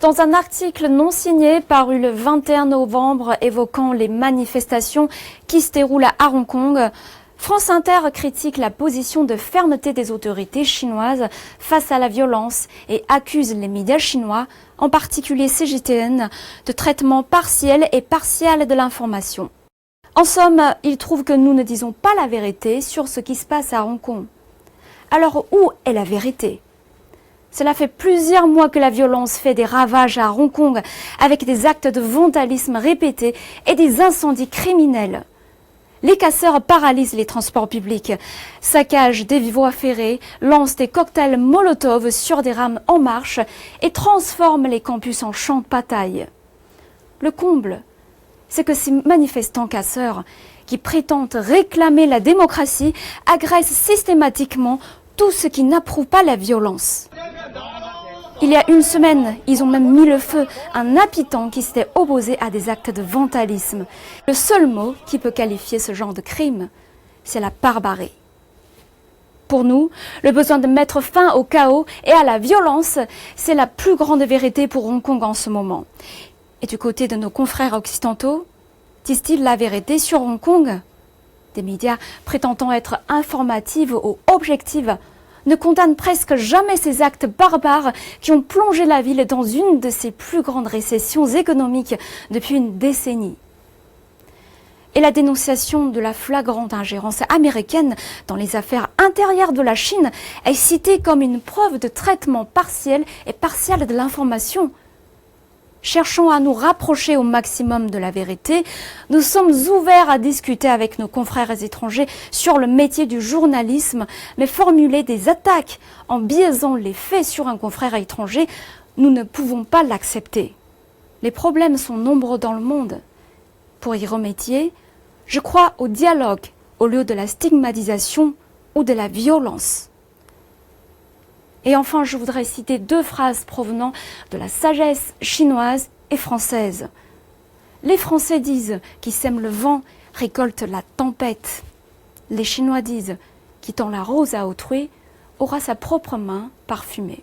Dans un article non signé paru le 21 novembre évoquant les manifestations qui se déroulent à Hong Kong, France Inter critique la position de fermeté des autorités chinoises face à la violence et accuse les médias chinois, en particulier CGTN, de traitement partiel et partial de l'information. En somme, ils trouvent que nous ne disons pas la vérité sur ce qui se passe à Hong Kong. Alors où est la vérité ? Cela fait plusieurs mois que la violence fait des ravages à Hong Kong avec des actes de vandalisme répétés et des incendies criminels. Les casseurs paralysent les transports publics, saccagent des voies ferrées, lancent des cocktails Molotov sur des rames en marche et transforment les campus en champs de bataille. Le comble, c'est que ces manifestants casseurs, qui prétendent réclamer la démocratie, agressent systématiquement tous ceux qui n'approuvent pas la violence. Il y a une semaine, ils ont même mis le feu à un habitant qui s'était opposé à des actes de vandalisme. Le seul mot qui peut qualifier ce genre de crime, c'est la barbarie. Pour nous, le besoin de mettre fin au chaos et à la violence, c'est la plus grande vérité pour Hong Kong en ce moment. Et du côté de nos confrères occidentaux, disent-ils la vérité sur Hong Kong ? Des médias prétendant être informatifs ou objectifs ne condamnent presque jamais ces actes barbares qui ont plongé la ville dans une de ses plus grandes récessions économiques depuis une décennie. Et la dénonciation de la flagrante ingérence américaine dans les affaires intérieures de la Chine est citée comme une preuve de traitement partiel et partial de l'information. Cherchons à nous rapprocher au maximum de la vérité. Nous sommes ouverts à discuter avec nos confrères étrangers sur le métier du journalisme, mais formuler des attaques en biaisant les faits sur un confrère étranger, nous ne pouvons pas l'accepter. Les problèmes sont nombreux dans le monde. Pour y remédier, je crois au dialogue au lieu de la stigmatisation ou de la violence. Et enfin, je voudrais citer deux phrases provenant de la sagesse chinoise et française. Les Français disent « qui sème le vent récolte la tempête ». Les Chinois disent « qui tend la rose à autrui aura sa propre main parfumée ».